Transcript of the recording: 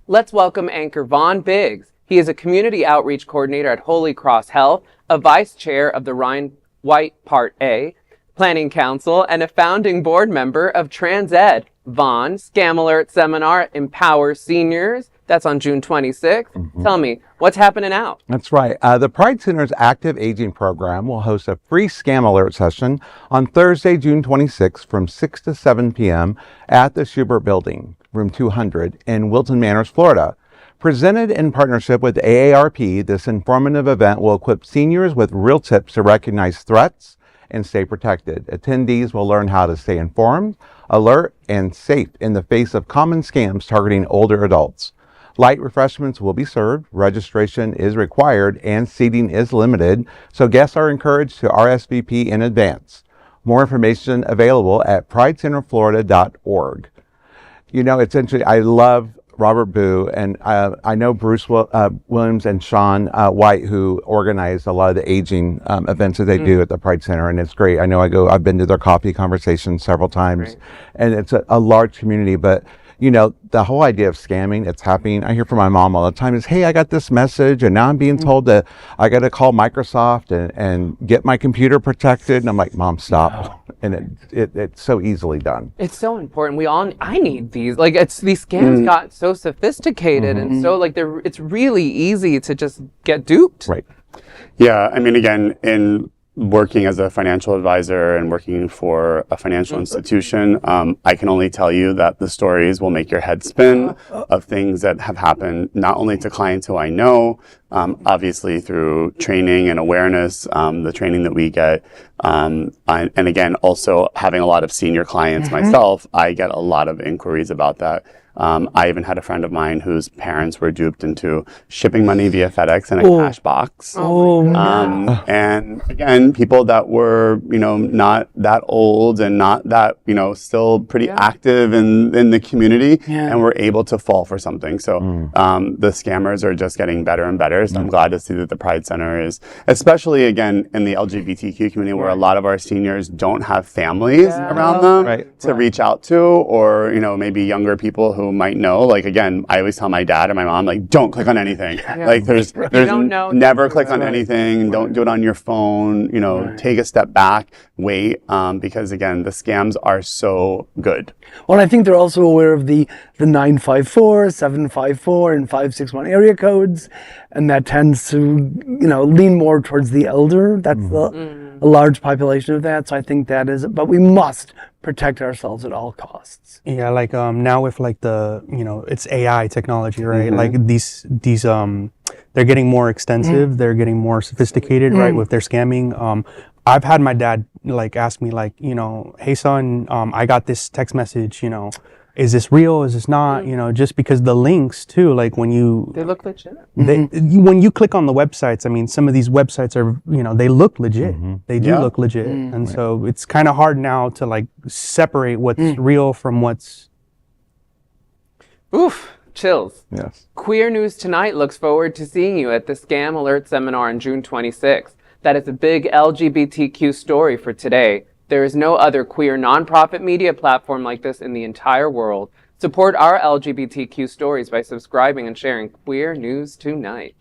Let's welcome anchor Vaughn Biggs. He is a community outreach coordinator at Holy Cross Health, a vice chair of the Ryan White Part A Planning Council, and a founding board member of TransEd. Vaughn, Scam Alert Seminar empowers seniors. That's on June 26th. Tell me, what's happening out? That's right. The Pride Center's Active Aging Program will host a free Scam Alert session on Thursday, June 26th from 6 to 7 p.m. at the Shubert Building, room 200 in Wilton Manors, Florida. Presented in partnership with AARP, this informative event will equip seniors with real tips to recognize threats and stay protected. Attendees will learn how to stay informed, alert, and safe in the face of common scams targeting older adults. Light refreshments will be served, registration is required, and seating is limited, so guests are encouraged to RSVP in advance. More information available at pridecenterflorida.org. You know, it's interesting. I love Robert Boo, and I know Bruce Williams and Sean White, who organize a lot of the aging events that they do at the Pride Center, and it's great. I know I've been to their coffee conversations several times, and it's a large community, but you know, the whole idea of scamming, it's happening. I hear from my mom all the time is, hey, I got this message and now I'm being told that I got to call Microsoft and get my computer protected. And I'm like, Mom, stop. And it's so easily done. It's so important. I need these. Like, these scams got so sophisticated and so it's really easy to just get duped. Right. Yeah. I mean, again, in working as a financial advisor and working for a financial institution, I can only tell you that the stories will make your head spin of things that have happened, not only to clients who I know, obviously through training and awareness, the training that we get, and again, also having a lot of senior clients myself, I get a lot of inquiries about that. I even had a friend of mine whose parents were duped into shipping money via FedEx in a cash box. And again, people that were, not that old and not that, still pretty active in the community and were able to fall for something. So the scammers are just getting better and better. So I'm glad to see that the Pride Center is, especially again in the LGBTQ community where a lot of our seniors don't have families around them to reach out to, or, maybe younger people who might know. Like, again, I always tell my dad and my mom, like, don't click on anything. Like, there's never click on anything. Don't do it on your phone. Take a step back, wait, because again, the scams are so good. Well, I think they're also aware of the 954, 754, and 561 area codes, and that tends to, lean more towards the elder. That's a large population of that. So I think that is, but we must protect ourselves at all costs. Yeah, like now with like the, it's AI technology, right? Like these they're getting more extensive, they're getting more sophisticated, right, with their scamming. I've had my dad like ask me like, hey son, I got this text message, is this real? Is this not? Just because the links too, like they look legit. When you click on the websites, I mean, some of these websites are, they look legit. They do look legit. And so it's kind of hard now to like separate what's real from what's. Oof, chills. Yes. Queer News Tonight looks forward to seeing you at the Scam Alert Seminar on June 26th. That is a big LGBTQ story for today. There is no other queer nonprofit media platform like this in the entire world. Support our LGBTQ stories by subscribing and sharing Queer News Tonight.